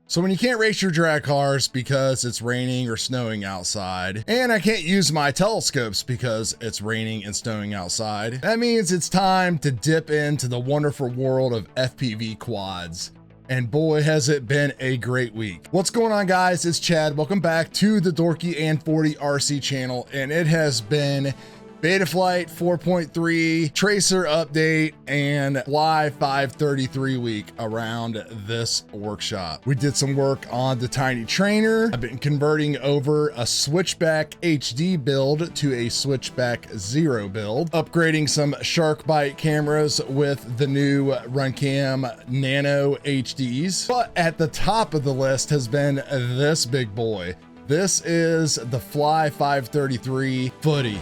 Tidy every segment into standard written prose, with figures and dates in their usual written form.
So when you can't race your drag cars because it's raining or snowing outside, and I can't use my telescopes because it's raining and snowing outside, that means it's time to dip into the wonderful world of FPV quads. And boy, has it been a great week. What's going on, guys? It's Chad. Welcome back to the Dorky and 40 RC channel. And it has been Betaflight 4.3 tracer update and Fly 533 week around this workshop. We did some work on the tiny trainer. I've been converting over a Switchback HD build to a Switchback Zero build, upgrading some shark bite cameras with the new Runcam Nano HDs. But at the top of the list has been this big boy. This is the Fly 533 Footy.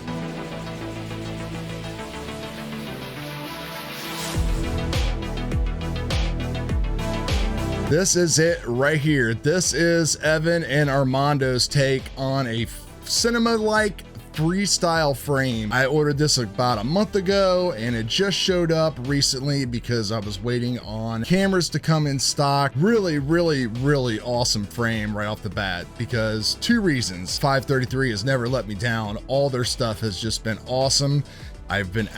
This is it right here. This is Evan and Armando's take on a cinema-like freestyle frame. I ordered this about a month ago and it just showed up recently because I was waiting on cameras to come in stock. Really awesome frame right off the bat because two reasons. 533 has never let me down. All their stuff has just been awesome. I've been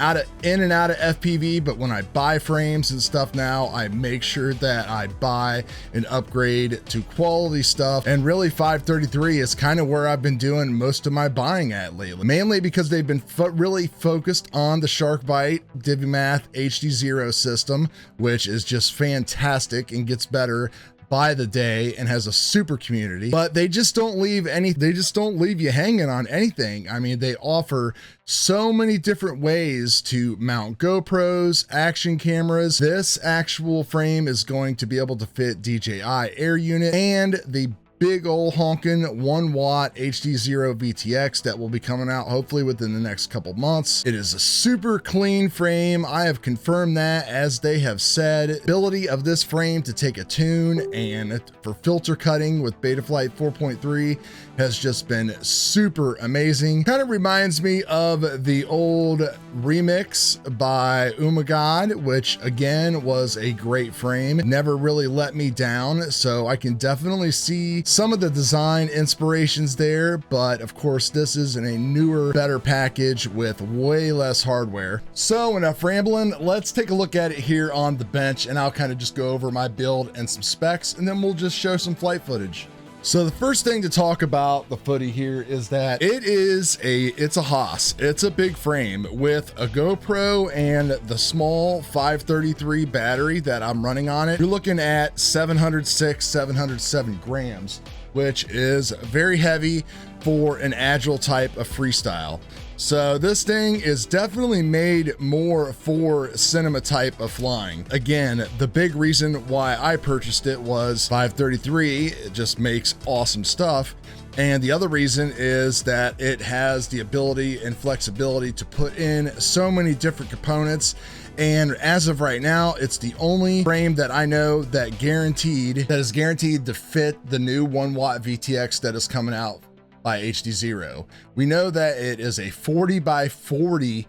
in and out of FPV, but when I buy frames and stuff now, I make sure that I buy and upgrade to quality stuff. And really 533 is kind of where I've been doing most of my buying at lately, mainly because they've been really focused on the Sharkbite DiviMath HD0 system, which is just fantastic and gets better by the day and has a super community. But they just don't leave you hanging on anything. I mean, they offer so many different ways to mount GoPros, action cameras. This actual frame is going to be able to fit DJI Air unit and the big old honkin' 1 watt HD0 VTX that will be coming out hopefully within the next couple months. It is a super clean frame. I have confirmed that, as they have said. Ability of this frame to take a tune and for filter cutting with Betaflight 4.3 has just been super amazing. Kind of reminds me of the old remix by Umagod, which again was a great frame. Never really let me down, so I can definitely see some of the design inspirations there, but of course this is in a newer, better package with way less hardware. So enough rambling, let's take a look at it here on the bench, and I'll kind of just go over my build and some specs, and then we'll just show some flight footage. So the first thing to talk about the Footy here is that it's a Haas. It's a big frame with a GoPro and the small 533 battery that I'm running on it. You're looking at 707 grams, which is very heavy for an agile type of freestyle. So this thing is definitely made more for cinema type of flying. Again, the big reason why I purchased it was 533. It just makes awesome stuff. And the other reason is that it has the ability and flexibility to put in so many different components. And as of right now, it's the only frame that I know that is guaranteed to fit the new 1 watt VTX that is coming out by HD0. We know that it is a 40 by 40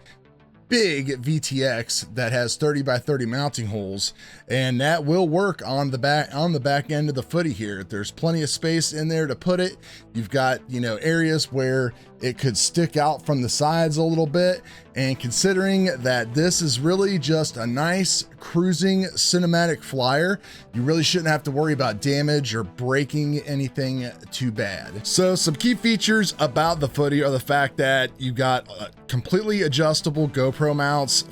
big VTX that has 30 by 30 mounting holes, and that will work on the back end of the Footy here. There's plenty of space in there to put it. You've got, areas where it could stick out from the sides a little bit, and considering that this is really just a nice cruising cinematic flyer, you really shouldn't have to worry about damage or breaking anything too bad. So some key features about the Footy are the fact that you got completely adjustable GoPro mounts.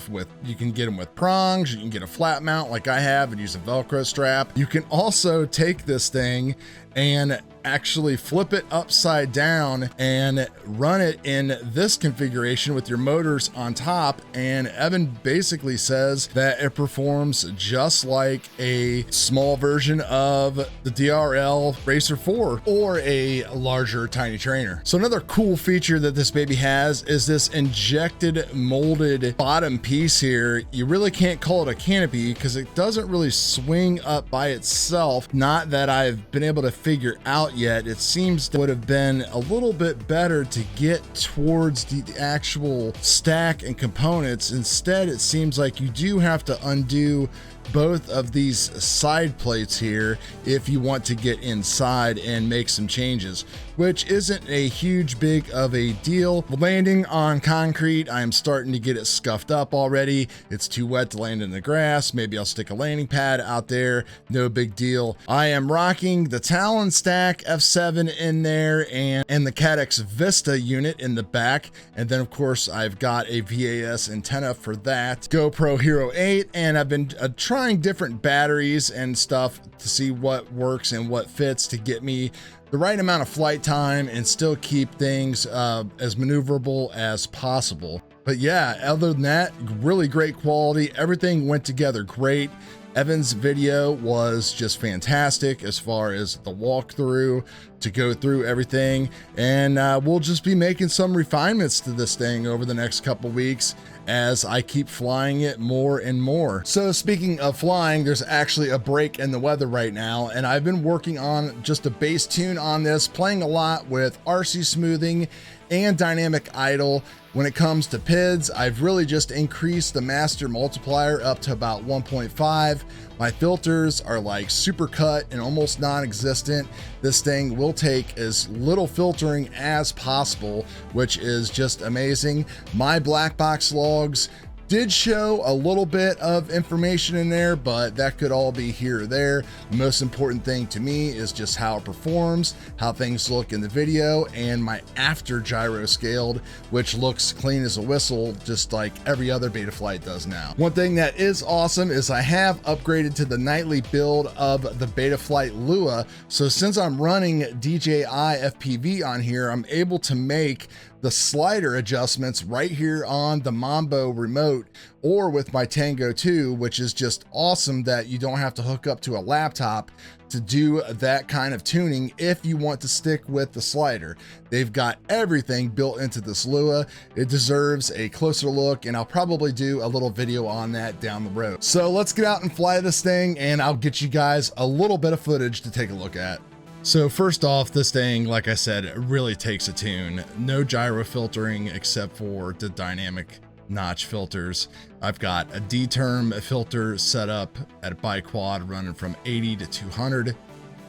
You can get them with prongs, you can get a flat mount like I have and use a Velcro strap. You can also take this thing and actually flip it upside down and run it in this configuration with your motors on top, and Evan basically says that it performs just like a small version of the DRL Racer 4 or a larger tiny trainer. So another cool feature that this baby has is this injected molded bottom piece here. You really can't call it a canopy because it doesn't really swing up by itself. Not that I've been able to figure out yet. It seems to would have been a little bit better to get towards the actual stack and components. Instead, it seems like you do have to undo both of these side plates here if you want to get inside and make some changes, which isn't a huge big of a deal. Landing on concrete, I am starting to get it scuffed up already. It's too wet to land in the grass. Maybe I'll stick a landing pad out there. No big deal. I am rocking the Talon Stack F7 in there and the Cadex Vista unit in the back. And then of course I've got a VAS antenna for that. GoPro Hero 8, and I've been trying different batteries and stuff to see what works and what fits to get me the right amount of flight time and still keep things as maneuverable as possible. But yeah, other than that, really great quality. Everything went together great. Evan's video was just fantastic as far as the walkthrough to go through everything. And we'll just be making some refinements to this thing over the next couple weeks as I keep flying it more and more. So speaking of flying, there's actually a break in the weather right now, and I've been working on just a bass tune on this, playing a lot with RC smoothing and dynamic idle. When it comes to PIDs, I've really just increased the master multiplier up to about 1.5. My filters are like super cut and almost non-existent. This thing will take as little filtering as possible, which is just amazing. My black box logs did show a little bit of information in there, but that could all be here or there. The most important thing to me is just how it performs, how things look in the video, and my after gyro scaled, which looks clean as a whistle, just like every other Betaflight does now. One thing that is awesome is I have upgraded to the nightly build of the Betaflight Lua. So since I'm running DJI FPV on here, I'm able to make the slider adjustments right here on the Mambo remote or with my Tango 2, which is just awesome that you don't have to hook up to a laptop to do that kind of tuning if you want to stick with the slider. They've got everything built into this Lua. It deserves a closer look, and I'll probably do a little video on that down the road. So let's get out and fly this thing, and I'll get you guys a little bit of footage to take a look at. So first off, this thing, like I said, really takes a tune. No gyro filtering except for the dynamic notch filters. I've got a D-term filter set up at a biquad running from 80 to 200,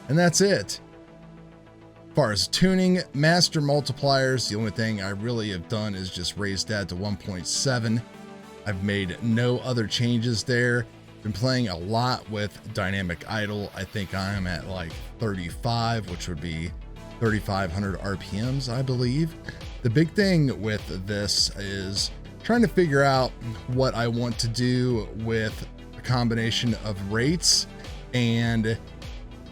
and that's it. As far as tuning, master multipliers, the only thing I really have done is just raise that to 1.7. I've made no other changes there. Been playing a lot with dynamic idle. I think I am at like 35, which would be 3,500 RPMs, I believe. The big thing with this is trying to figure out what I want to do with a combination of rates and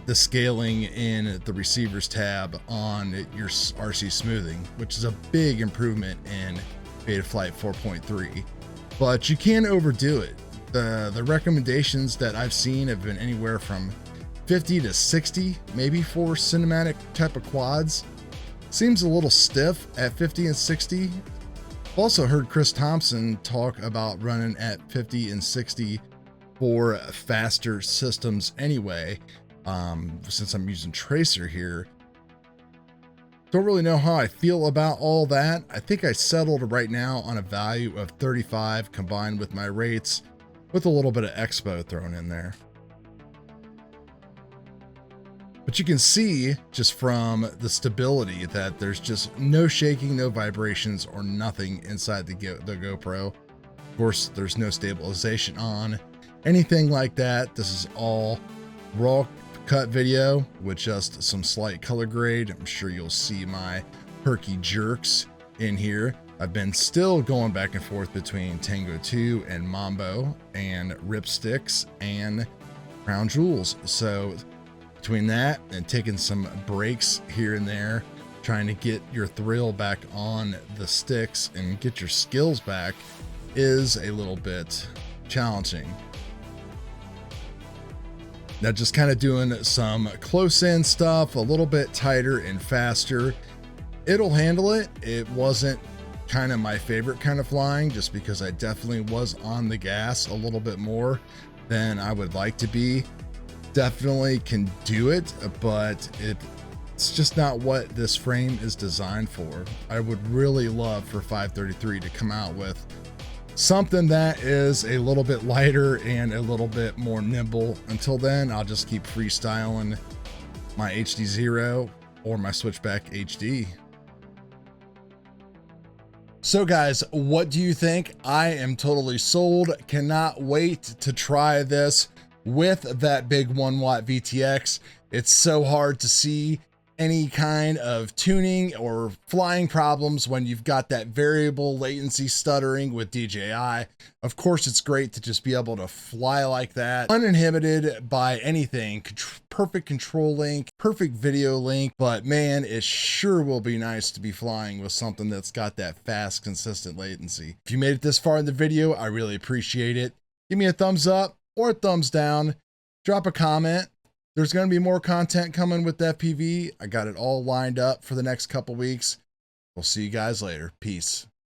the scaling in the receivers tab on your RC smoothing, which is a big improvement in Betaflight 4.3, but you can't overdo it. The recommendations that I've seen have been anywhere from 50 to 60, maybe for cinematic type of quads. Seems a little stiff at 50 and 60. I've also heard Chris Thompson talk about running at 50 and 60 for faster systems anyway. Since I'm using Tracer here, don't really know how I feel about all that. I think I settled right now on a value of 35 combined with my rates, with a little bit of expo thrown in there. But you can see just from the stability that there's just no shaking, no vibrations or nothing inside the GoPro. Of course, there's no stabilization on anything like that. This is all raw cut video with just some slight color grade. I'm sure you'll see my perky jerks in here. I've been still going back and forth between Tango 2 and Mambo and Ripsticks and Crown Jewels. So between that and taking some breaks here and there, trying to get your thrill back on the sticks and get your skills back is a little bit challenging. Now just kind of doing some close-in stuff, a little bit tighter and faster. It'll handle it. It wasn't kind of my favorite kind of flying, just because I definitely was on the gas a little bit more than I would like to be. Definitely can do it, but it's just not what this frame is designed for. I would really love for FIVE33 to come out with something that is a little bit lighter and a little bit more nimble. Until then, I'll just keep freestyling my HD0 or my Switchback HD. So guys, what do you think? I am totally sold. Cannot wait to try this with that big 1 watt VTX. It's so hard to see any kind of tuning or flying problems when you've got that variable latency stuttering with DJI. Of course, it's great to just be able to fly like that, uninhibited by anything. Perfect control link, perfect video link, but man, it sure will be nice to be flying with something that's got that fast, consistent latency. If you made it this far in the video, I really appreciate it. Give me a thumbs up or a thumbs down. Drop a comment. There's going to be more content coming with FPV. I got it all lined up for the next couple weeks. We'll see you guys later. Peace.